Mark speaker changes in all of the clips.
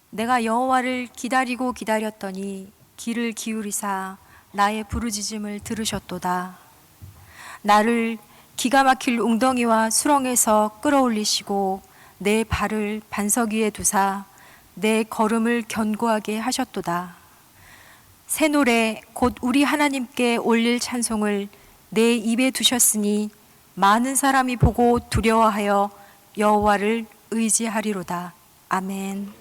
Speaker 1: 내가 여호와를 기다리고 기다렸더니 귀를 기울이사 나의 부르짖음을 들으셨도다. 나를 기가 막힐 웅덩이와 수렁에서 끌어올리시고 내 발을 반석 위에 두사 내 걸음을 견고하게 하셨도다. 새 노래 곧 우리 하나님께 올릴 찬송을 내 입에 두셨으니 많은 사람이 보고 두려워하여 여호와를 의지하리로다. 아멘.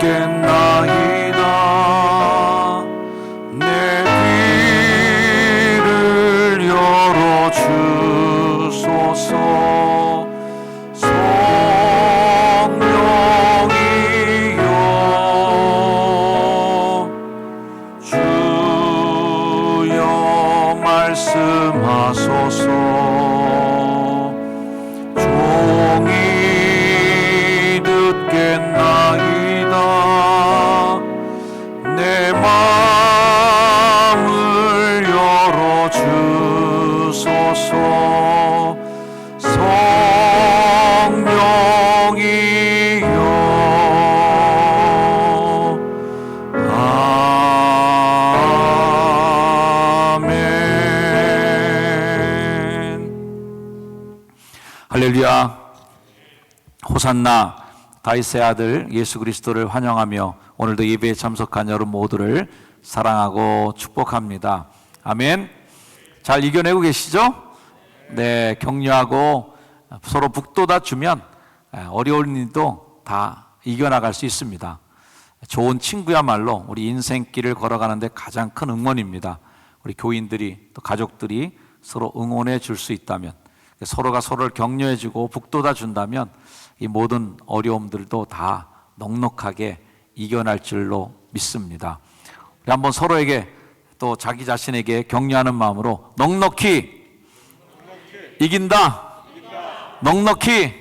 Speaker 2: 듣겠나이다. 내 귀를 열어 주소서. 성령이여 주여 말씀하소서. 종이 듣겠나이다. 내 마음을 열어 주소서. 성령이여 아멘. 할렐루야. 호산나. 다윗의 아들 예수 그리스도를 환영하며 오늘도 예배에 참석한 여러분 모두를 사랑하고 축복합니다. 아멘. 잘 이겨내고 계시죠? 네, 격려하고 서로 북돋아 주면 어려운 일도 다 이겨나갈 수 있습니다. 좋은 친구야말로 우리 인생길을 걸어가는데 가장 큰 응원입니다. 우리 교인들이 또 가족들이 서로 응원해 줄 수 있다면, 서로가 서로를 격려해 주고 북돋아 준다면 이 모든 어려움들도 다 넉넉하게 이겨낼 줄로 믿습니다. 우리 한번 서로에게 또 자기 자신에게 격려하는 마음으로 넉넉히 이긴다. 넉넉히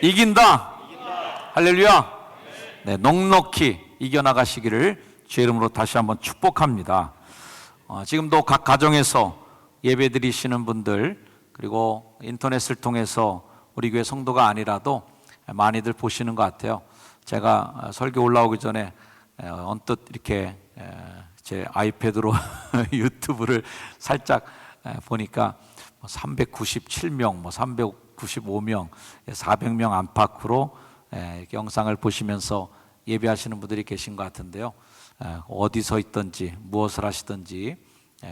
Speaker 2: 이긴다. 할렐루야. 네, 넉넉히 이겨나가시기를 주의 이름으로 다시 한번 축복합니다. 지금도 각 가정에서 예배 드리시는 분들, 그리고 인터넷을 통해서 우리 교회 성도가 아니라도 많이들 보시는 것 같아요. 제가 설교 올라오기 전에 언뜻 이렇게 제 아이패드로 유튜브를 살짝 보니까 397명, 395명, 400명 안팎으로 이렇게 영상을 보시면서 예배하시는 분들이 계신 것 같은데요. 어디서 있든지 무엇을 하시든지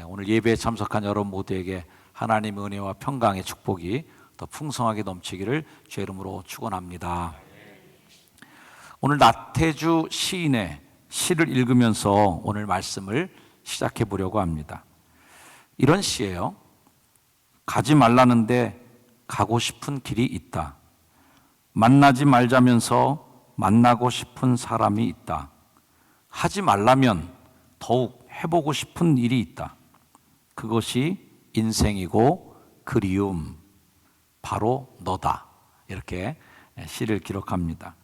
Speaker 2: 오늘 예배에 참석한 여러분 모두에게 하나님의 은혜와 평강의 축복이 더 풍성하게 넘치기를 주의 이름으로 축원합니다. 오늘 나태주 시인의 시를 읽으면서 오늘 말씀을 시작해 보려고 합니다. 이런 시예요. 가지 말라는데 가고 싶은 길이 있다. 만나지 말자면서 만나고 싶은 사람이 있다. 하지 말라면 더욱 해보고 싶은 일이 있다. 그것이 인생이고 그리움, 바로 너다. 이렇게 시를 기록합니다.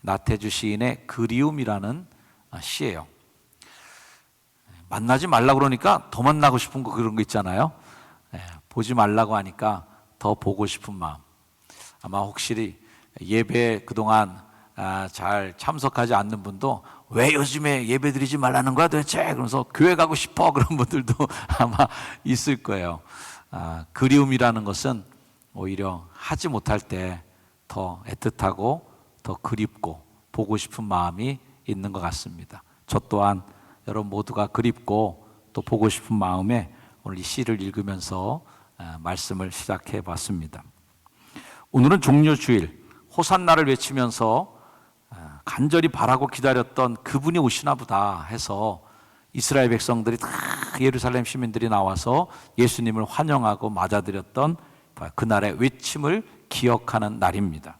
Speaker 2: 나태주 시인의 그리움이라는 시예요. 만나지 말라고 그러니까 더 만나고 싶은 거, 그런 거 있잖아요. 보지 말라고 하니까 더 보고 싶은 마음. 아마 혹시 예배 그동안 잘 참석하지 않는 분도 왜 요즘에 예배 드리지 말라는 거야 도대체? 그러면서 교회 가고 싶어, 그런 분들도 아마 있을 거예요. 그리움이라는 것은 오히려 하지 못할 때 더 애틋하고 더 그립고 보고 싶은 마음이 있는 것 같습니다. 저 또한 여러분 모두가 그립고 또 보고 싶은 마음에 오늘 이 시를 읽으면서 말씀을 시작해 봤습니다. 오늘은 종료주일, 호산나를 외치면서 간절히 바라고 기다렸던 그분이 오시나 보다 해서 이스라엘 백성들이 다 예루살렘 시민들이 나와서 예수님을 환영하고 맞아들였던 그날의 외침을 기억하는 날입니다.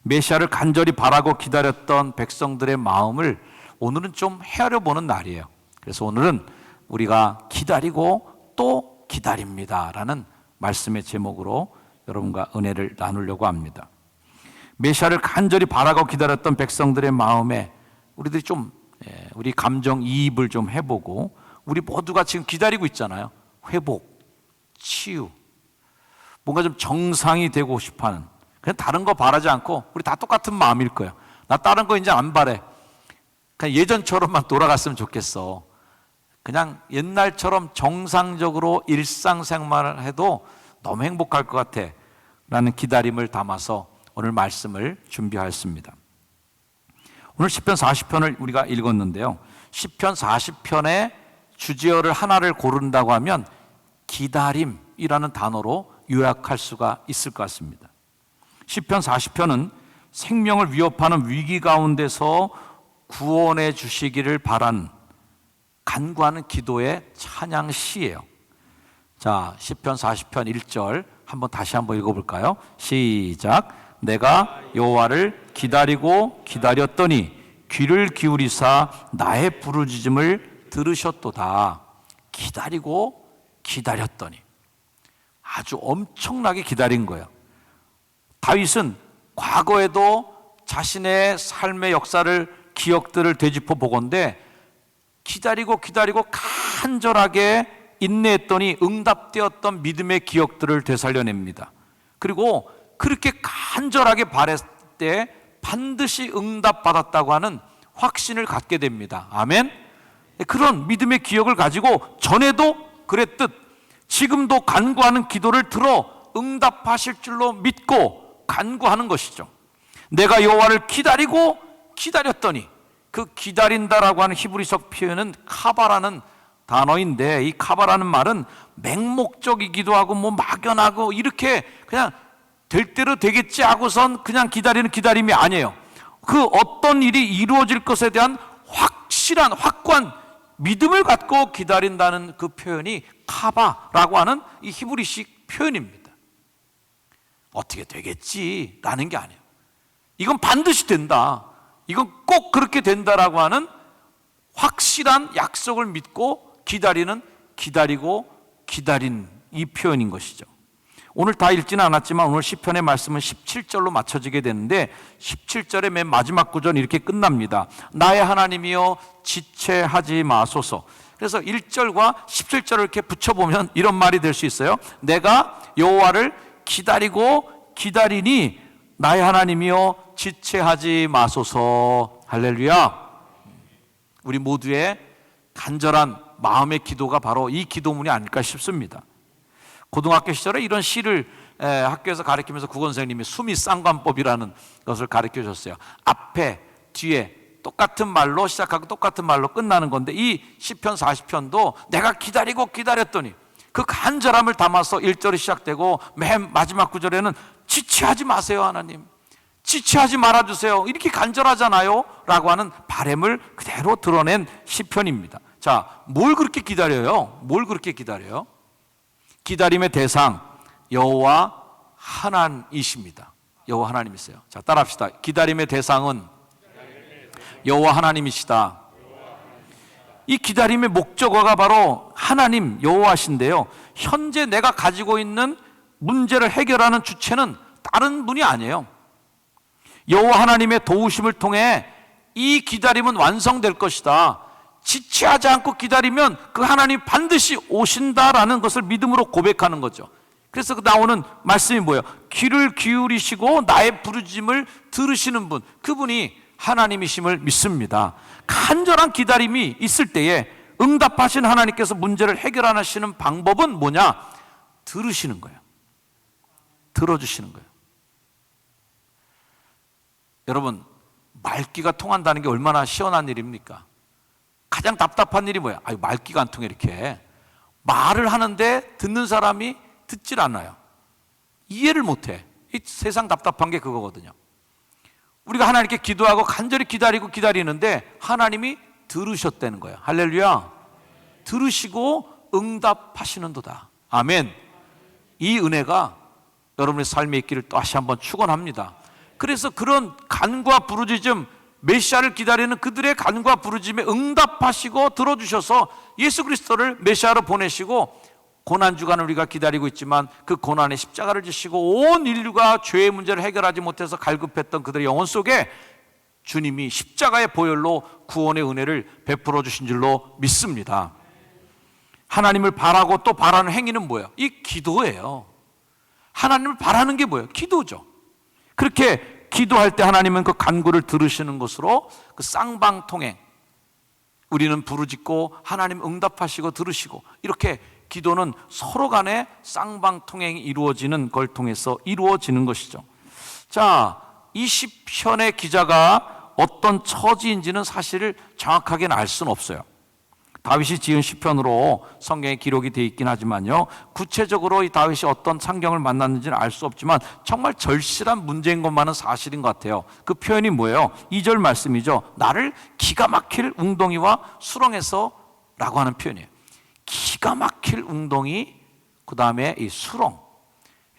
Speaker 2: 메시아를 간절히 바라고 기다렸던 백성들의 마음을 오늘은 좀 헤아려 보는 날이에요. 그래서 오늘은 우리가 기다리고 또 기다립니다 라는 말씀의 제목으로 여러분과 은혜를 나누려고 합니다. 메시아를 간절히 바라고 기다렸던 백성들의 마음에 우리들이 좀 우리 감정 이입을 좀 해보고, 우리 모두가 지금 기다리고 있잖아요. 회복, 치유, 뭔가 좀 정상이 되고 싶어하는, 그냥 다른 거 바라지 않고 우리 다 똑같은 마음일 거예요. 나 다른 거 이제 안 바래. 그냥 예전처럼만 돌아갔으면 좋겠어. 그냥 옛날처럼 정상적으로 일상생활을 해도 너무 행복할 것 같아 라는 기다림을 담아서 오늘 말씀을 준비하였습니다. 오늘 시편 40편을 우리가 읽었는데요, 시편 40편의 주제어를 하나를 고른다고 하면 기다림이라는 단어로 요약할 수가 있을 것 같습니다. 시편 40편은 생명을 위협하는 위기 가운데서 구원해 주시기를 바란 간구하는 기도의 찬양 시예요. 자, 시편 40편 1절 다시 한번 읽어볼까요? 시작. 내가 여호와를 기다리고 기다렸더니 귀를 기울이사 나의 부르짖음을 들으셨도다. 기다리고 기다렸더니, 아주 엄청나게 기다린 거예요. 다윗은 과거에도 자신의 삶의 역사를, 기억들을 되짚어 보건대 기다리고 간절하게 인내했더니 응답되었던 믿음의 기억들을 되살려냅니다. 그리고 그렇게 간절하게 바랬을 때 반드시 응답받았다고 하는 확신을 갖게 됩니다. 아멘. 그런 믿음의 기억을 가지고 전에도 그랬듯 지금도 간구하는 기도를 들어 응답하실 줄로 믿고 간구하는 것이죠. 내가 여호와를 기다리고 기다렸더니, 그 기다린다라고 하는 히브리서 표현은 카바라는 단어인데, 이 카바라는 말은 맹목적이기도 하고 뭐 막연하고 이렇게 그냥 될 대로 되겠지 하고선 그냥 기다리는 기다림이 아니에요. 그 어떤 일이 이루어질 것에 대한 확실한 확고한 믿음을 갖고 기다린다는 그 표현이 카바라고 하는 이 히브리식 표현입니다. 어떻게 되겠지라는 게 아니에요. 이건 반드시 된다, 이건 꼭 그렇게 된다라고 하는 확실한 약속을 믿고 기다리고 기다린 이 표현인 것이죠. 오늘 다 읽지는 않았지만 오늘 시편의 말씀은 17절로 맞춰지게 되는데, 17절의 맨 마지막 구절은 이렇게 끝납니다. 나의 하나님이여 지체하지 마소서. 그래서 1절과 17절을 이렇게 붙여보면 이런 말이 될 수 있어요. 내가 여호와를 기다리고 기다리니 나의 하나님이여 지체하지 마소서. 할렐루야. 우리 모두의 간절한 마음의 기도가 바로 이 기도문이 아닐까 싶습니다. 고등학교 시절에 이런 시를 학교에서 가르치면서 국어선생님이 수미 쌍관법이라는 것을 가르쳐 줬어요. 앞에 뒤에 똑같은 말로 시작하고 똑같은 말로 끝나는 건데, 이 시편 40편도 내가 기다리고 기다렸더니 그 간절함을 담아서 1절이 시작되고 맨 마지막 구절에는 지체하지 마세요 하나님, 지체하지 말아주세요, 이렇게 간절하잖아요 라고 하는 바람을 그대로 드러낸 시편입니다. 자, 뭘 그렇게 기다려요? 기다림의 대상 여호와 하나님이십니다. 여호와 하나님이세요. 자, 따라합시다. 기다림의 대상은 여호와 하나님이시다. 이 기다림의 목적어가 바로 하나님 여호와신데요, 현재 내가 가지고 있는 문제를 해결하는 주체는 다른 분이 아니에요. 여호와 하나님의 도우심을 통해 이 기다림은 완성될 것이다. 지체하지 않고 기다리면 그 하나님 반드시 오신다라는 것을 믿음으로 고백하는 거죠. 그래서 나오는 말씀이 뭐예요? 귀를 기울이시고 나의 부르짖음을 들으시는 분, 그분이 하나님이심을 믿습니다. 간절한 기다림이 있을 때에 응답하신 하나님께서 문제를 해결하시는 방법은 뭐냐? 들으시는 거예요. 들어주시는 거예요. 여러분, 말귀가 통한다는 게 얼마나 시원한 일입니까? 가장 답답한 일이 뭐야? 아유, 말귀가 안 통해. 이렇게 말을 하는데 듣는 사람이 듣질 않아요. 이해를 못해. 이 세상 답답한 게 그거거든요. 우리가 하나님께 기도하고 간절히 기다리는데 하나님이 들으셨다는 거예요. 할렐루야. 들으시고 응답하시는도다. 아멘. 이 은혜가 여러분의 삶에 있기를 다시 한번 축원합니다. 그래서 그런 간구와 부르짖음, 메시아를 기다리는 그들의 간구와 부르짖음에 응답하시고 들어주셔서 예수 그리스도를 메시아로 보내시고 고난주간을 우리가 기다리고 있지만 그 고난의 십자가를 지시고 온 인류가 죄의 문제를 해결하지 못해서 갈급했던 그들의 영혼 속에 주님이 십자가의 보혈로 구원의 은혜를 베풀어 주신 줄로 믿습니다. 하나님을 바라고 또 바라는 행위는 뭐예요? 이 기도예요. 하나님을 바라는 게 뭐예요? 기도죠. 그렇게 기도할 때 하나님은 그 간구를 들으시는 것으로 그 쌍방통행, 우리는 부르짖고 하나님 응답하시고 들으시고, 이렇게 기도는 서로 간에 쌍방통행이 이루어지는 걸 통해서 이루어지는 것이죠. 자, 이 시편의 기자가 어떤 처지인지는 사실 정확하게는 알 수는 없어요. 다윗이 지은 시편으로 성경에 기록이 되어 있긴 하지만요, 구체적으로 이 다윗이 어떤 상경을 만났는지는 알 수 없지만 정말 절실한 문제인 것만은 사실인 것 같아요. 그 표현이 뭐예요? 2절 말씀이죠. 나를 기가 막힐 웅덩이와 수렁에서 라고 하는 표현이에요. 기가 막힐 웅덩이, 그 다음에 이 수렁,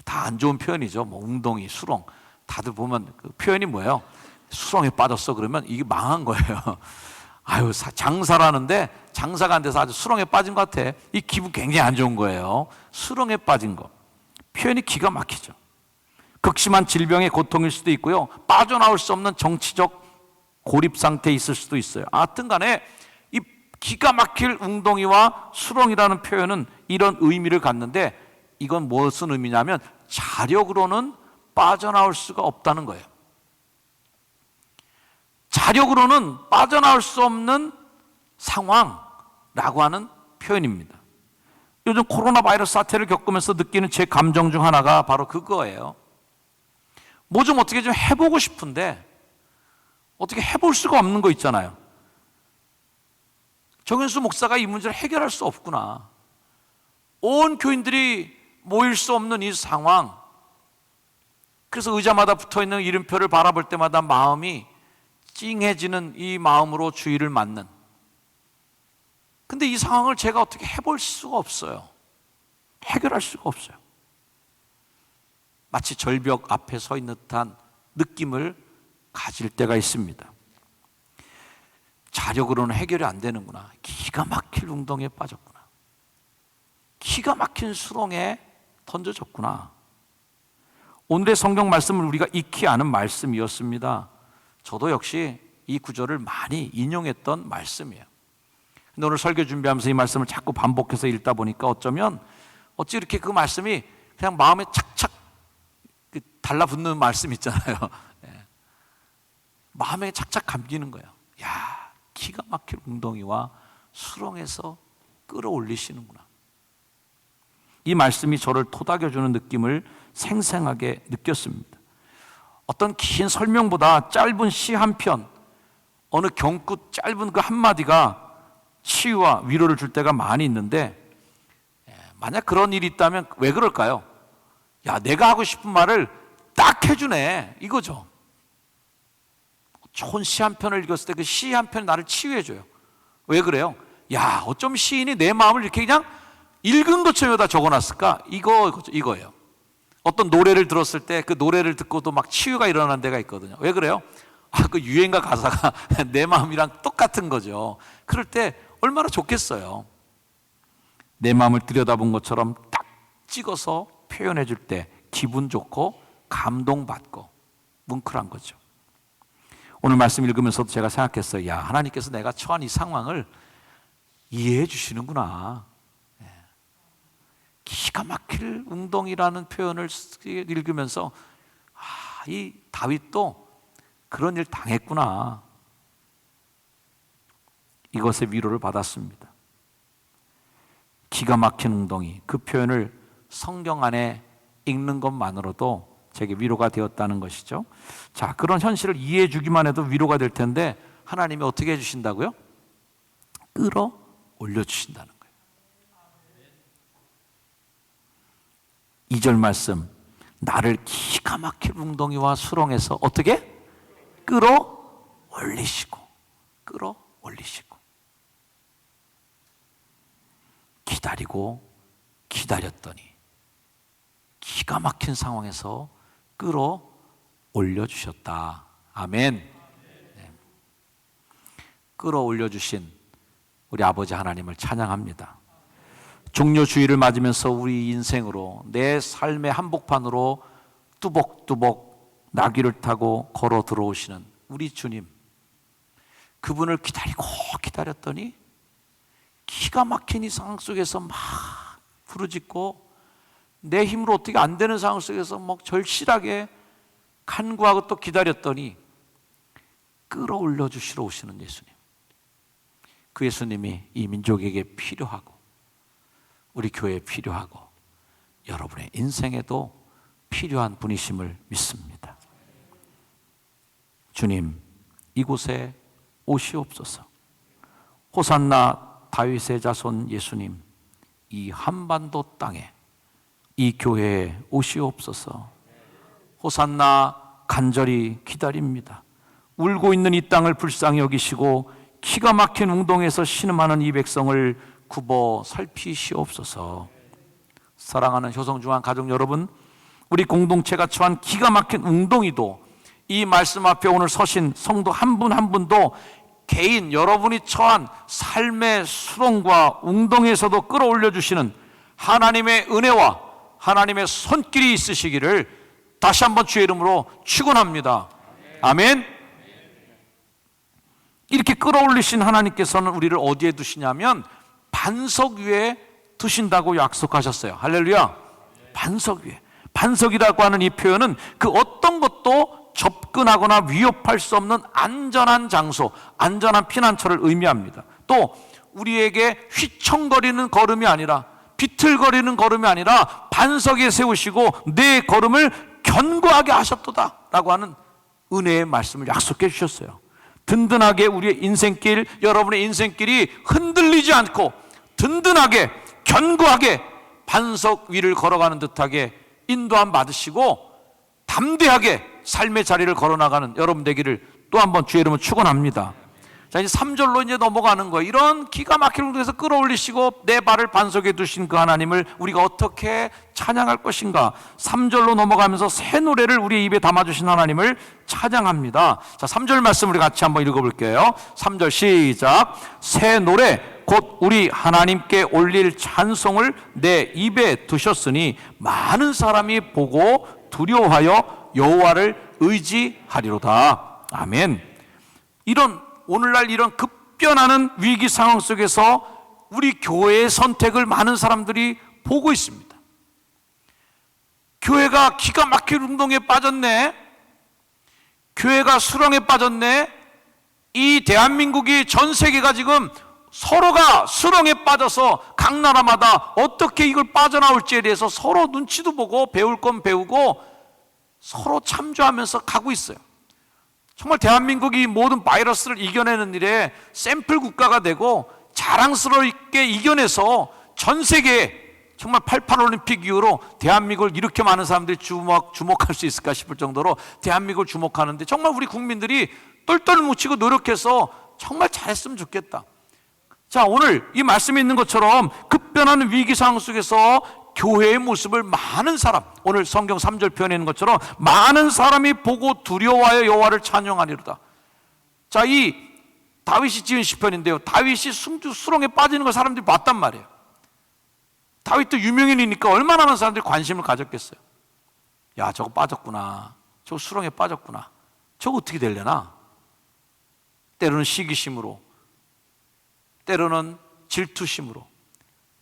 Speaker 2: 다 안 좋은 표현이죠. 뭐 웅덩이, 수렁, 다들 보면 그 표현이 뭐예요? 수렁에 빠졌어 그러면 이게 망한 거예요. 아유, 장사라는데 장사가 안 돼서 아주 수렁에 빠진 것 같아. 이 기분 굉장히 안 좋은 거예요. 수렁에 빠진 거. 표현이 기가 막히죠. 극심한 질병의 고통일 수도 있고요, 빠져나올 수 없는 정치적 고립 상태에 있을 수도 있어요. 하여튼 간에 이 기가 막힐 웅덩이와 수렁이라는 표현은 이런 의미를 갖는데, 이건 무슨 의미냐면 자력으로는 빠져나올 수가 없다는 거예요. 자력으로는 빠져나올 수 없는 상황라고 하는 표현입니다. 요즘 코로나 바이러스 사태를 겪으면서 느끼는 제 감정 중 하나가 바로 그거예요. 뭐 좀 어떻게 좀 해보고 싶은데 어떻게 해볼 수가 없는 거 있잖아요. 정현수 목사가 이 문제를 해결할 수 없구나. 온 교인들이 모일 수 없는 이 상황, 그래서 의자마다 붙어있는 이름표를 바라볼 때마다 마음이 찡해지는 이 마음으로 주의를 맞는, 근데 이 상황을 제가 어떻게 해볼 수가 없어요. 해결할 수가 없어요. 마치 절벽 앞에 서 있는 듯한 느낌을 가질 때가 있습니다. 자력으로는 해결이 안 되는구나. 기가 막힐 웅덩이에 빠졌구나. 기가 막힌 수렁에 던져졌구나. 오늘의 성경 말씀을 우리가 익히 아는 말씀이었습니다. 저도 역시 이 구절을 많이 인용했던 말씀이에요. 근데 오늘 설교 준비하면서 이 말씀을 자꾸 반복해서 읽다 보니까 어찌 이렇게 그 말씀이 그냥 마음에 착착 달라붙는 말씀 있잖아요. 마음에 착착 감기는 거예요. 야, 기가 막힐 웅덩이와 수렁에서 끌어올리시는구나. 이 말씀이 저를 토닥여주는 느낌을 생생하게 느꼈습니다. 어떤 긴 설명보다 짧은 시 한 편, 어느 경구 짧은 그 한마디가 치유와 위로를 줄 때가 많이 있는데, 만약 그런 일이 있다면 왜 그럴까요? 야, 내가 하고 싶은 말을 딱 해주네, 이거죠. 좋은 시 한 편을 읽었을 때 그 시 한 편이 나를 치유해줘요. 왜 그래요? 야, 어쩜 시인이 내 마음을 이렇게 그냥 읽은 것처럼 다 적어놨을까? 이거예요. 어떤 노래를 들었을 때 그 노래를 듣고도 막 치유가 일어나는 데가 있거든요. 왜 그래요? 그 유행가 가사가 내 마음이랑 똑같은 거죠. 그럴 때 얼마나 좋겠어요. 내 마음을 들여다본 것처럼 딱 찍어서 표현해 줄 때 기분 좋고 감동받고 뭉클한 거죠. 오늘 말씀 읽으면서도 제가 생각했어요. 야, 하나님께서 내가 처한 이 상황을 이해해 주시는구나. 기가 막힐 웅덩이라는 표현을 읽으면서 이 다윗도 그런 일 당했구나. 이것의 위로를 받았습니다. 기가 막힌 웅덩이, 그 표현을 성경 안에 읽는 것만으로도 제게 위로가 되었다는 것이죠. 자, 그런 현실을 이해해 주기만 해도 위로가 될 텐데 하나님이 어떻게 해주신다고요? 끌어올려 주신다는 거예요. 2절 말씀, 나를 기가 막힐 웅덩이와 수렁에서 어떻게? 끌어올리시고 기다리고 기다렸더니 기가 막힌 상황에서 끌어올려 주셨다. 아멘. 네. 끌어올려 주신 우리 아버지 하나님을 찬양합니다. 종료주의를 맞으면서 우리 인생으로, 내 삶의 한복판으로 뚜벅뚜벅 나귀를 타고 걸어 들어오시는 우리 주님, 그분을 기다리고 기다렸더니 기가 막힌 이 상황 속에서 막 부르짖고, 내 힘으로 어떻게 안 되는 상황 속에서 막 절실하게 간구하고 또 기다렸더니 끌어올려 주시러 오시는 예수님. 그 예수님이 이 민족에게 필요하고, 우리 교회에 필요하고, 여러분의 인생에도 필요한 분이심을 믿습니다. 주님, 이곳에 오시옵소서. 호산나 다윗의 자손 예수님, 이 한반도 땅에, 이 교회에 오시옵소서. 호산나 간절히 기다립니다. 울고 있는 이 땅을 불쌍히 여기시고 기가 막힌 웅동에서 신음하는 이 백성을 굽어 살피시옵소서. 사랑하는 효성중앙 가족 여러분, 우리 공동체가 처한 기가 막힌 웅동이도, 이 말씀 앞에 오늘 서신 성도 한 분 한 분도 개인 여러분이 처한 삶의 수렁과 웅동에서도 끌어올려 주시는 하나님의 은혜와 하나님의 손길이 있으시기를 다시 한번 주의 이름으로 축원합니다. 아멘. 이렇게 끌어올리신 하나님께서는 우리를 어디에 두시냐면 반석 위에 두신다고 약속하셨어요. 할렐루야. 반석 위에. 반석이라고 하는 이 표현은 그 어떤 것도 접근하거나 위협할 수 없는 안전한 장소, 안전한 피난처를 의미합니다. 또 우리에게 휘청거리는 걸음이 아니라, 비틀거리는 걸음이 아니라 반석에 세우시고 내 걸음을 견고하게 하셨도다 라고 하는 은혜의 말씀을 약속해 주셨어요. 든든하게 우리의 인생길, 여러분의 인생길이 흔들리지 않고 든든하게 견고하게 반석 위를 걸어가는 듯하게 인도함 받으시고 담대하게 삶의 자리를 걸어나가는 여러분 되기를 또 한번 주의 이름으로 축원합니다. 자, 이제 3절로 이제 넘어가는 거예요. 이런 기가 막힌 웅동에서 끌어올리시고 내 발을 반석에 두신 그 하나님을 우리가 어떻게 찬양할 것인가. 3절로 넘어가면서 새 노래를 우리 입에 담아주신 하나님을 찬양합니다. 자, 3절 말씀 우리 같이 한번 읽어볼게요. 3절 시작. 새 노래 곧 우리 하나님께 올릴 찬송을 내 입에 두셨으니 많은 사람이 보고 두려워하여 여호와를 의지하리로다. 아멘. 오늘날 이런 급변하는 위기 상황 속에서 우리 교회의 선택을 많은 사람들이 보고 있습니다. 교회가 기가 막힐 운동에 빠졌네, 교회가 수렁에 빠졌네. 이 대한민국이, 전 세계가 지금 서로가 수렁에 빠져서 각 나라마다 어떻게 이걸 빠져나올지에 대해서 서로 눈치도 보고 배울 건 배우고 서로 참조하면서 가고 있어요. 정말 대한민국이 모든 바이러스를 이겨내는 일에 샘플 국가가 되고 자랑스럽게 이겨내서 전 세계에 정말 88 올림픽 이후로 대한민국을 이렇게 많은 사람들이 주목할 수 있을까 싶을 정도로 대한민국을 주목하는데, 정말 우리 국민들이 똘똘 뭉치고 노력해서 정말 잘했으면 좋겠다. 자, 오늘 이 말씀에 있는 것처럼 급변하는 위기 상황 속에서 교회의 모습을 많은 사람, 오늘 성경 3절 표현에 있는 것처럼 많은 사람이 보고 두려워하여 여호와를 찬양하리로다. 자, 이 다윗이 지은 시편인데요, 다윗이 수렁에 빠지는 걸 사람들이 봤단 말이에요. 다윗도 유명인이니까 얼마나 많은 사람들이 관심을 가졌겠어요. 야, 저거 빠졌구나, 저거 수렁에 빠졌구나, 저거 어떻게 되려나. 때로는 시기심으로, 때로는 질투심으로,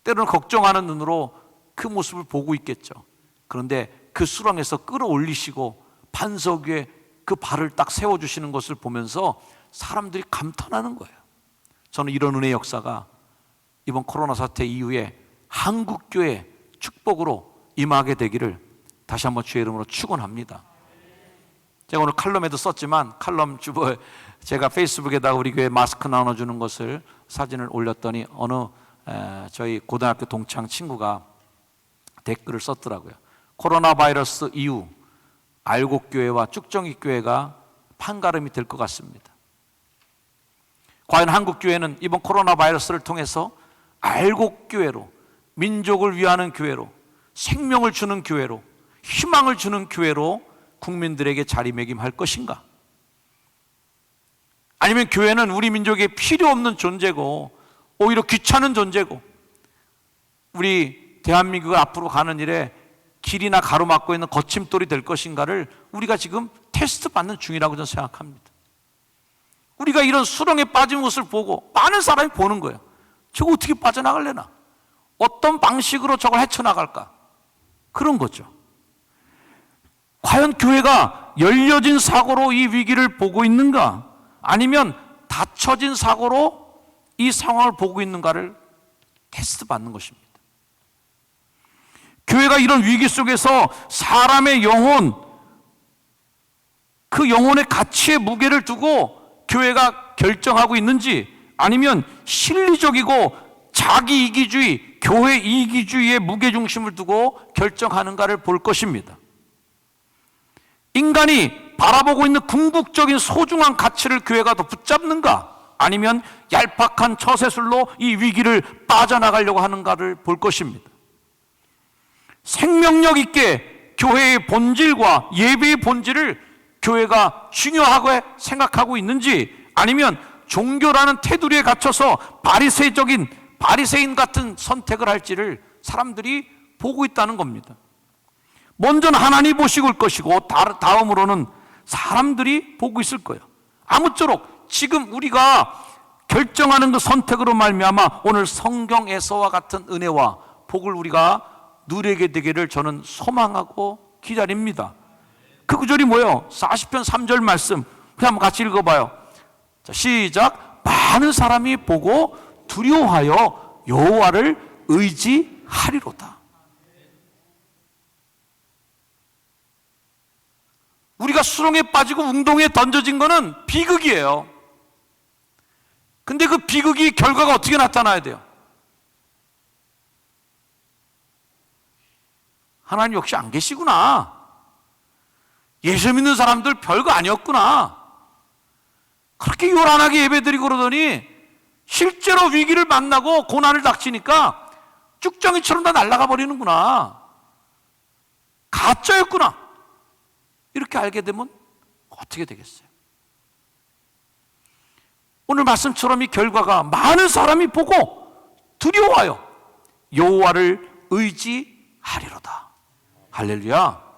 Speaker 2: 때로는 걱정하는 눈으로 그 모습을 보고 있겠죠. 그런데 그 수렁에서 끌어올리시고 반석 위에 그 발을 딱 세워주시는 것을 보면서 사람들이 감탄하는 거예요. 저는 이런 은혜의 역사가 이번 코로나 사태 이후에 한국교회 축복으로 임하게 되기를 다시 한번 주의 이름으로 축원합니다. 제가 오늘 칼럼에도 썼지만, 칼럼 주보에 제가 페이스북에다가 우리 교회 마스크 나눠주는 것을 사진을 올렸더니 어느 저희 고등학교 동창 친구가 댓글을 썼더라고요. 코로나 바이러스 이후 알곡교회와 쭉정이교회가 판가름이 될 것 같습니다. 과연 한국교회는 이번 코로나 바이러스를 통해서 알곡교회로, 민족을 위하는 교회로, 생명을 주는 교회로, 희망을 주는 교회로 국민들에게 자리매김할 것인가? 아니면 교회는 우리 민족에 필요 없는 존재고 오히려 귀찮은 존재고 우리 대한민국을 앞으로 가는 일에 길이나 가로막고 있는 거침돌이 될 것인가를 우리가 지금 테스트 받는 중이라고 저는 생각합니다. 우리가 이런 수렁에 빠진 것을 보고 많은 사람이 보는 거예요. 저거 어떻게 빠져나갈래나? 어떤 방식으로 저걸 헤쳐나갈까? 그런 거죠. 과연 교회가 열려진 사고로 이 위기를 보고 있는가? 아니면 닫혀진 사고로 이 상황을 보고 있는가를 테스트 받는 것입니다. 교회가 이런 위기 속에서 사람의 영혼, 그 영혼의 가치의 무게를 두고 교회가 결정하고 있는지, 아니면 실리적이고 자기 이기주의, 교회 이기주의의 무게중심을 두고 결정하는가를 볼 것입니다. 인간이 바라보고 있는 궁극적인 소중한 가치를 교회가 더 붙잡는가, 아니면 얄팍한 처세술로 이 위기를 빠져나가려고 하는가를 볼 것입니다. 생명력 있게 교회의 본질과 예배의 본질을 교회가 중요하게 생각하고 있는지, 아니면 종교라는 테두리에 갇혀서 바리새인 같은 선택을 할지를 사람들이 보고 있다는 겁니다. 먼저는 하나님 보시고 올 것이고 다음으로는 사람들이 보고 있을 거예요. 아무쪼록 지금 우리가 결정하는 그 선택으로 말미암아 오늘 성경에서와 같은 은혜와 복을 우리가 누리게 되기를 저는 소망하고 기다립니다. 그 구절이 뭐예요? 40편 3절 말씀 우리 한번 같이 읽어봐요. 자, 시작. 많은 사람이 보고 두려워하여 여호와를 의지하리로다. 우리가 수렁에 빠지고 웅동에 던져진 거는 비극이에요. 근데 그 비극이 결과가 어떻게 나타나야 돼요? 하나님 역시 안 계시구나. 예수 믿는 사람들 별거 아니었구나. 그렇게 요란하게 예배드리고 그러더니 실제로 위기를 만나고 고난을 닥치니까 쭉정이처럼 다 날아가 버리는구나. 가짜였구나. 이렇게 알게 되면 어떻게 되겠어요? 오늘 말씀처럼 이 결과가 많은 사람이 보고 두려워하여 여호와를 의지하리로다. 할렐루야.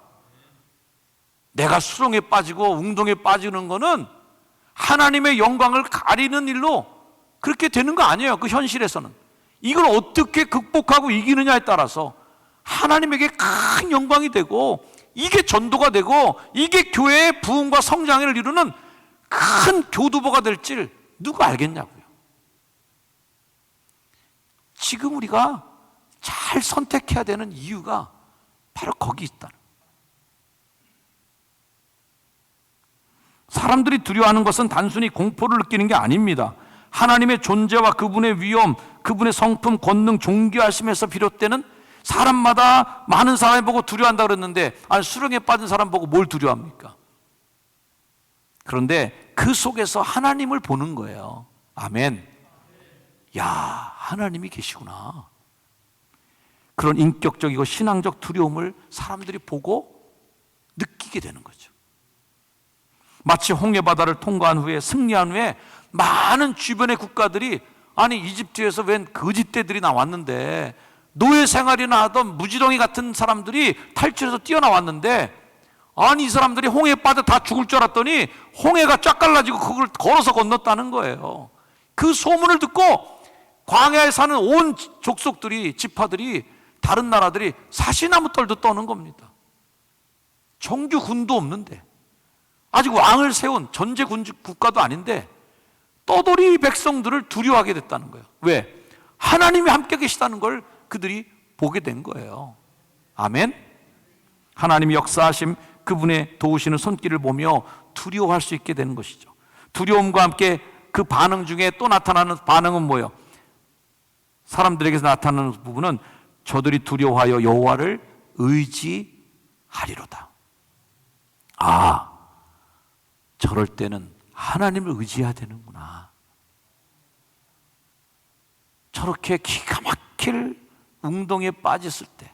Speaker 2: 내가 수렁에 빠지고 웅동에 빠지는 거는 하나님의 영광을 가리는 일로 그렇게 되는 거 아니에요. 그 현실에서는. 이걸 어떻게 극복하고 이기느냐에 따라서 하나님에게 큰 영광이 되고, 이게 전도가 되고, 이게 교회의 부흥과 성장을 이루는 큰 교두보가 될지를 누가 알겠냐고요. 지금 우리가 잘 선택해야 되는 이유가 바로 거기 있다는. 사람들이 두려워하는 것은 단순히 공포를 느끼는 게 아닙니다. 하나님의 존재와 그분의 위엄, 그분의 성품, 권능, 존귀하심에서 비롯되는, 사람마다 많은 사람이 보고 두려워한다 그랬는데, 아니 수렁에 빠진 사람 보고 뭘 두려워합니까? 그런데 그 속에서 하나님을 보는 거예요. 아멘. 야, 하나님이 계시구나. 그런 인격적이고 신앙적 두려움을 사람들이 보고 느끼게 되는 거죠. 마치 홍해바다를 통과한 후에, 승리한 후에 많은 주변의 국가들이, 아니 이집트에서 웬 거짓대들이 나왔는데, 노예 생활이나 하던 무지렁이 같은 사람들이 탈출해서 뛰어나왔는데, 아니 이 사람들이 홍해에 빠져 다 죽을 줄 알았더니 홍해가 쫙 갈라지고 그걸 걸어서 건넜다는 거예요. 그 소문을 듣고 광야에 사는 온 족속들이, 지파들이, 다른 나라들이 사시나무 떨도 떠는 겁니다. 정규 군도 없는데, 아직 왕을 세운 전제 국가도 아닌데 떠돌이 백성들을 두려워하게 됐다는 거예요. 왜? 하나님이 함께 계시다는 걸 그들이 보게 된 거예요. 아멘. 하나님이 역사하심, 그분의 도우시는 손길을 보며 두려워할 수 있게 되는 것이죠. 두려움과 함께 그 반응 중에 또 나타나는 반응은 뭐예요? 사람들에게서 나타나는 부분은 저들이 두려워하여 여호와를 의지하리로다. 아, 저럴 때는 하나님을 의지해야 되는구나. 저렇게 기가 막힐 웅덩이에 빠졌을 때,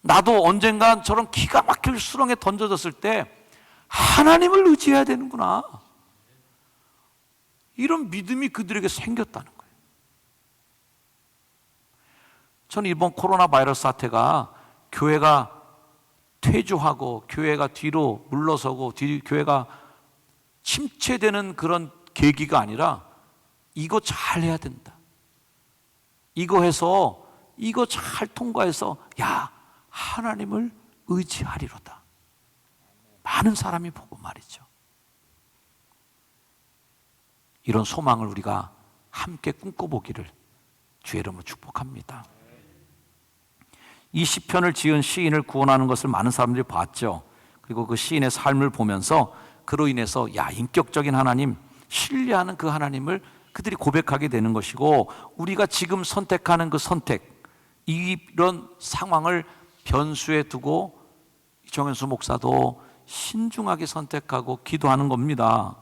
Speaker 2: 나도 언젠간 저런 기가 막힐 수렁에 던져졌을 때 하나님을 의지해야 되는구나. 이런 믿음이 그들에게 생겼다는 거예요. 저는 이번 코로나 바이러스 사태가 교회가 퇴주하고 교회가 뒤로 물러서고 교회가 침체되는 그런 계기가 아니라 이거 잘 해야 된다. 이거 해서 이거 잘 통과해서 야, 하나님을 의지하리로다. 많은 사람이 보고 말이죠. 이런 소망을 우리가 함께 꿈꿔보기를 주의 이름으로 축복합니다. 이 시편을 지은 시인을 구원하는 것을 많은 사람들이 봤죠. 그리고 그 시인의 삶을 보면서 그로 인해서 야, 인격적인 하나님, 신뢰하는 그 하나님을 그들이 고백하게 되는 것이고, 우리가 지금 선택하는 그 선택, 이런 상황을 변수에 두고 정현수 목사도 신중하게 선택하고 기도하는 겁니다.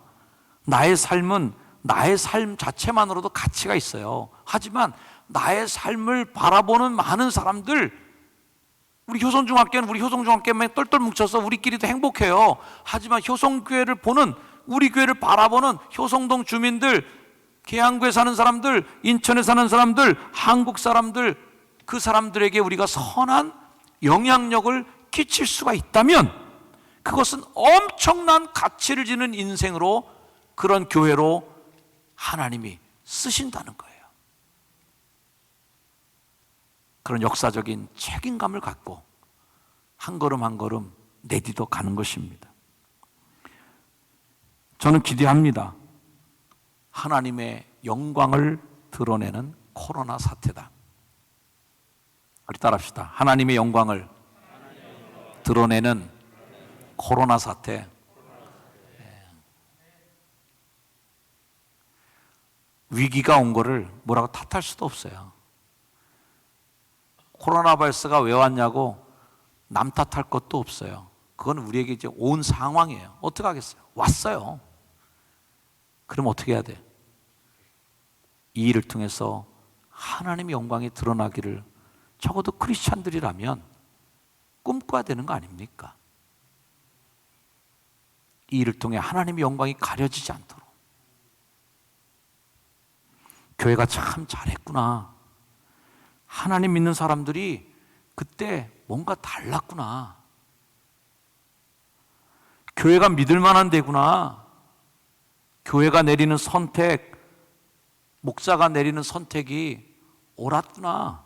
Speaker 2: 나의 삶은 나의 삶 자체만으로도 가치가 있어요. 하지만 나의 삶을 바라보는 많은 사람들, 우리 효성중학교는 우리 효성중학교만 똘똘 뭉쳐서 우리끼리도 행복해요. 하지만 효성교회를 보는, 우리 교회를 바라보는 효성동 주민들, 계양구에 사는 사람들, 인천에 사는 사람들, 한국 사람들, 그 사람들에게 우리가 선한 영향력을 끼칠 수가 있다면 그것은 엄청난 가치를 지닌 인생으로, 그런 교회로 하나님이 쓰신다는 거예요. 그런 역사적인 책임감을 갖고 한 걸음 한 걸음 내딛어 가는 것입니다. 저는 기대합니다. 하나님의 영광을 드러내는 코로나 사태다. 우리 따라합시다. 하나님의 영광을 드러내는 코로나 사태. 위기가 온 거를 뭐라고 탓할 수도 없어요. 코로나 바이러스가 왜 왔냐고 남 탓할 것도 없어요. 그건 우리에게 이제 온 상황이에요. 어떻게 하겠어요? 왔어요. 그럼 어떻게 해야 돼? 이 일을 통해서 하나님의 영광이 드러나기를 적어도 크리스찬들이라면 꿈꿔야 되는 거 아닙니까? 이 일을 통해 하나님의 영광이 가려지지 않도록. 교회가 참 잘했구나. 하나님 믿는 사람들이 그때 뭔가 달랐구나. 교회가 믿을 만한 데구나. 교회가 내리는 선택, 목사가 내리는 선택이 옳았구나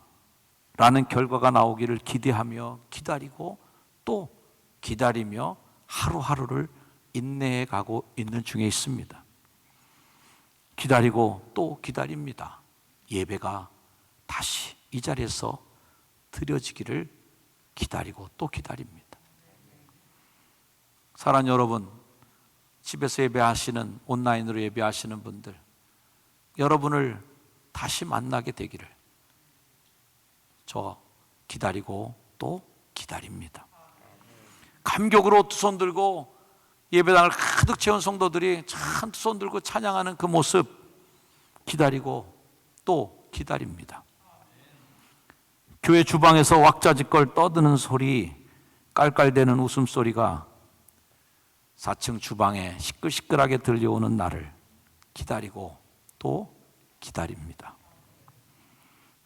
Speaker 2: 라는 결과가 나오기를 기대하며 기다리고 또 기다리며 하루하루를 인내해 가고 있는 중에 있습니다. 기다리고 또 기다립니다. 예배가 다시 이 자리에서 드려지기를 기다리고 또 기다립니다. 사랑하는 여러분, 집에서 예배하시는, 온라인으로 예배하시는 분들, 여러분을 다시 만나게 되기를 저 기다리고 또 기다립니다. 감격으로 두 손 들고 예배당을 가득 채운 성도들이 참 두 손 들고 찬양하는 그 모습 기다리고 또 기다립니다. 교회 주방에서 왁자지껄 떠드는 소리, 깔깔대는 웃음소리가 4층 주방에 시끌시끌하게 들려오는 날을 기다리고 또 기다립니다.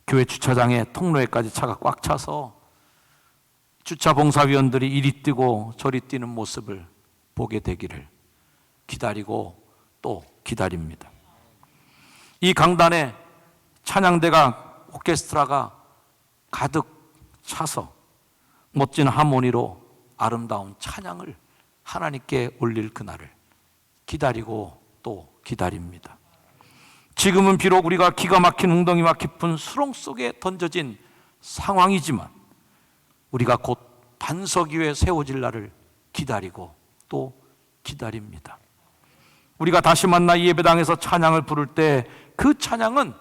Speaker 2: 교회 주차장에 통로에까지 차가 꽉 차서 주차 봉사위원들이 이리 뛰고 저리 뛰는 모습을 보게 되기를 기다리고 또 기다립니다. 이 강단에 찬양대가, 오케스트라가 가득 차서 멋진 하모니로 아름다운 찬양을 하나님께 올릴 그날을 기다리고 또 기다립니다. 지금은 비록 우리가 기가 막힌 웅덩이와 깊은 수렁 속에 던져진 상황이지만 우리가 곧 반석 위에 세워질 날을 기다리고 또 기다립니다. 우리가 다시 만나 이 예배당에서 찬양을 부를 때 그 찬양은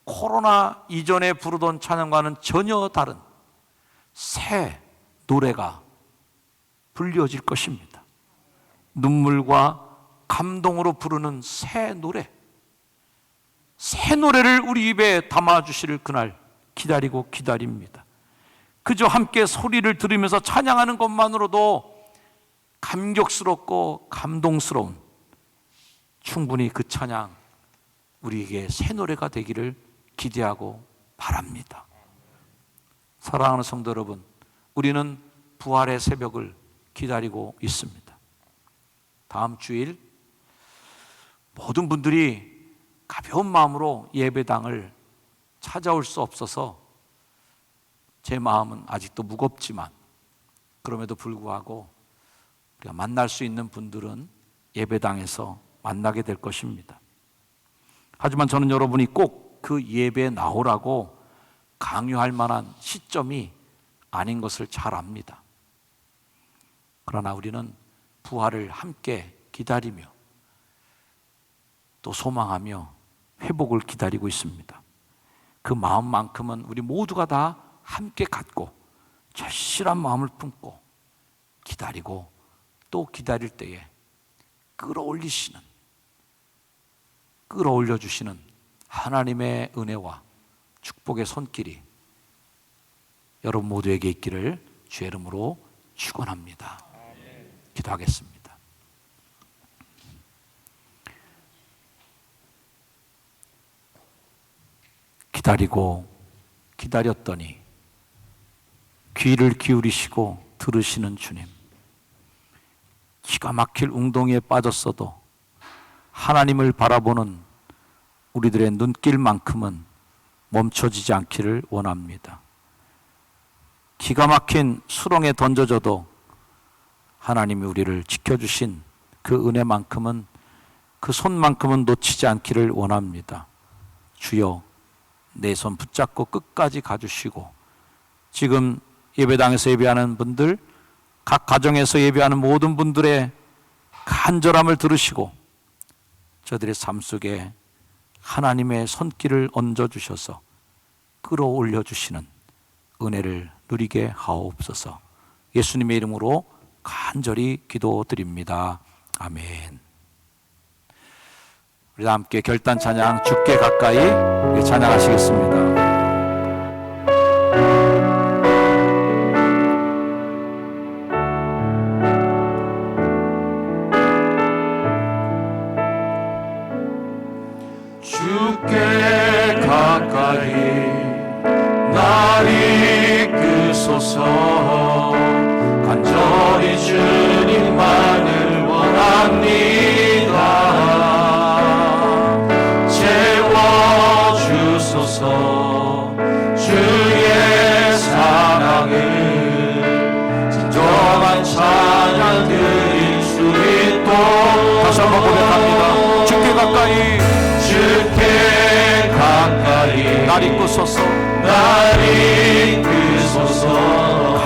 Speaker 2: 코로나 이전에 부르던 찬양과는 전혀 다른 새 노래가 불려질 것입니다. 눈물과 감동으로 부르는 새 노래, 새 노래를 우리 입에 담아주실 그날 기다리고 기다립니다. 그저 함께 소리를 들으면서 찬양하는 것만으로도 감격스럽고 감동스러운, 충분히 그 찬양 우리에게 새 노래가 되기를 기대하고 바랍니다. 사랑하는 성도 여러분, 우리는 부활의 새벽을 기다리고 있습니다. 다음 주일 모든 분들이 가벼운 마음으로 예배당을 찾아올 수 없어서 제 마음은 아직도 무겁지만, 그럼에도 불구하고 우리가 만날 수 있는 분들은 예배당에서 만나게 될 것입니다. 하지만 저는 여러분이 꼭 그 예배에 나오라고 강요할 만한 시점이 아닌 것을 잘 압니다. 그러나 우리는 부활을 함께 기다리며 또 소망하며 회복을 기다리고 있습니다. 그 마음만큼은 우리 모두가 다 함께 갖고 절실한 마음을 품고 기다리고 또 기다릴 때에 끌어올려주시는 하나님의 은혜와 축복의 손길이 여러분 모두에게 있기를 주의 이름으로 축원합니다. 기도하겠습니다. 기다리고 기다렸더니 귀를 기울이시고 들으시는 주님, 기가 막힐 웅덩이에 빠졌어도 하나님을 바라보는 우리들의 눈길만큼은 멈춰지지 않기를 원합니다. 기가 막힌 수렁에 던져져도 하나님이 우리를 지켜주신 그 은혜만큼은, 그 손만큼은 놓치지 않기를 원합니다. 주여, 내 손 붙잡고 끝까지 가주시고, 지금 예배당에서 예배하는 분들, 각 가정에서 예배하는 모든 분들의 간절함을 들으시고 저들의 삶 속에 하나님의 손길을 얹어주셔서 끌어올려 주시는 은혜를 누리게 하옵소서. 예수님의 이름으로 간절히 기도드립니다. 아멘. 우리 다 함께 결단 찬양 주께 가까이 찬양하시겠습니다.
Speaker 3: 주께 가까이 날 이끄소서. 간절히 주님만을 원합니다. 채워주소서. 주의 사랑을 진정한 찬양 드릴 수 있도록.
Speaker 2: 다시 한번 고백합니다. 주께 가까이,
Speaker 3: 주께 가까이
Speaker 2: 날 이끄소서.
Speaker 3: 날 이끄소서.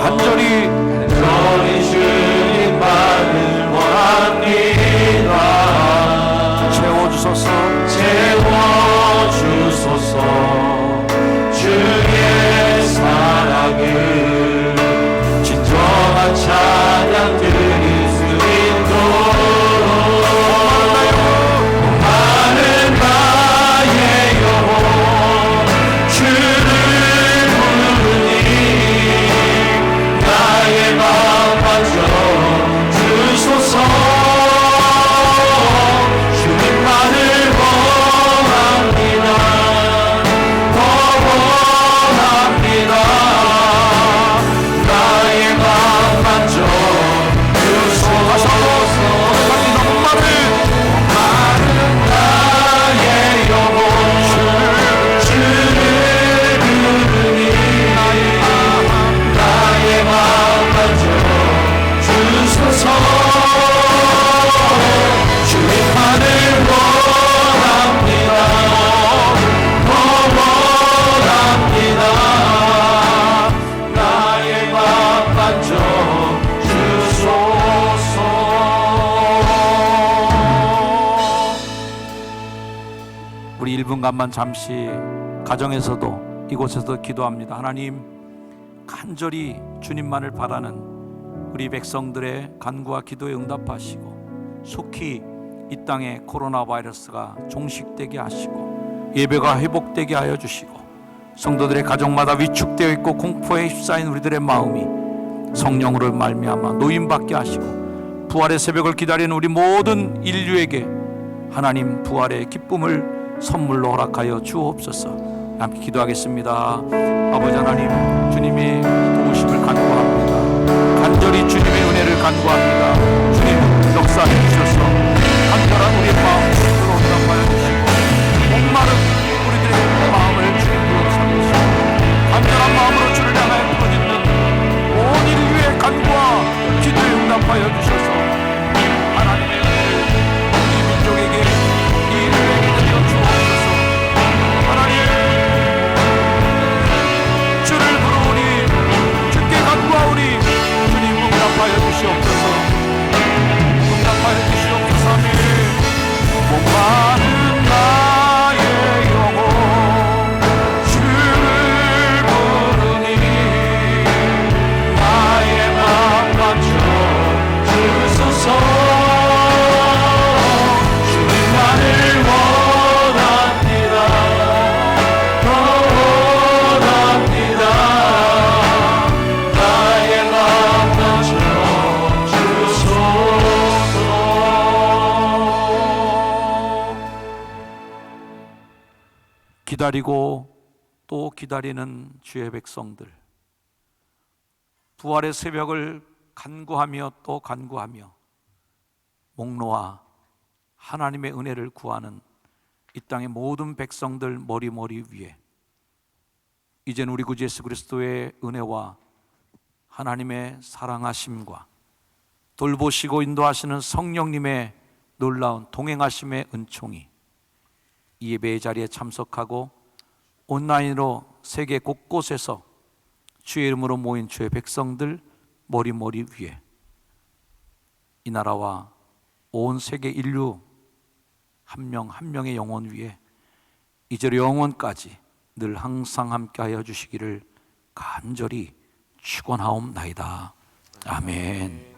Speaker 2: 간절히
Speaker 3: 주님만을 원합니다.
Speaker 2: 채워주소서.
Speaker 3: 채워주소서. 주의 사랑을 진정한 찬양 드릴 수 있도록. 많은 나의 영혼 주를 부르니 나의 마음 만져 주소서. 주님만을 원합니다. 더 원합니다. 나의 마음 만져 주소서. 많은 나의 영혼 주를 부르니 나의 마음 만져 주소서. 주님만을 원합니다. 더 원합니다. 나의 마음 만져 주소서.
Speaker 2: 우리 1분간만 잠시 가정에서도 이곳에서도 기도합니다. 하나님, 간절히 주님만을 바라는 우리 백성들의 간구와 기도에 응답하시고 속히 이 땅에 코로나 바이러스가 종식되게 하시고 예배가 회복되게 하여 주시고 성도들의 가정마다 위축되어 있고 공포에 휩싸인 우리들의 마음이 성령으로 말미암아 노임받게 하시고 부활의 새벽을 기다리는 우리 모든 인류에게 하나님 부활의 기쁨을 선물로 허락하여 주옵소서. 함께 기도하겠습니다. 아버지 하나님, 주님의 도우심을 간구합니다. 간절히 주님의 은혜를 간구합니다. 주님 역사해 주셔서 간절한 우리의 마음 주님으로 응답하여 주시고 목마른 우리들의 마음을 주님으로 삼으시고 간절한 마음으로 주를 향하여 부르짖는 온 인류의 간구와 기도에 응답하여 주셔서 하나님의 은혜를 이 민족에게 이 인류에게 내려 주옵소서. 하나님, 주를 부르오니 주께 간구하오니 주님 응답하여 주시옵소서. 응답하여 주시옵소서. 목마른 나의 영혼 주를 부르니 나의 맘 맞춰 주소서. 주님만을 원합니다. 더 원합니다. 나의 맘 맞춰 주소서. 기다리고 또 기다리는 주의 백성들, 부활의 새벽을 간구하며 또 간구하며 목 놓아 하나님의 은혜를 구하는 이 땅의 모든 백성들 머리 위에 이제는 우리 구주 예수 그리스도의 은혜와 하나님의 사랑하심과 돌보시고 인도하시는 성령님의 놀라운 동행하심의 은총이 이 예배의 자리에 참석하고 온라인으로 세계 곳곳에서 주의 이름으로 모인 주의 백성들 머리 위에 이 나라와 온 세계 인류 한 명 한 명의 영혼 위에 이제로 영원까지 늘 항상 함께하여 주시기를 간절히 축원하옵나이다. 아멘.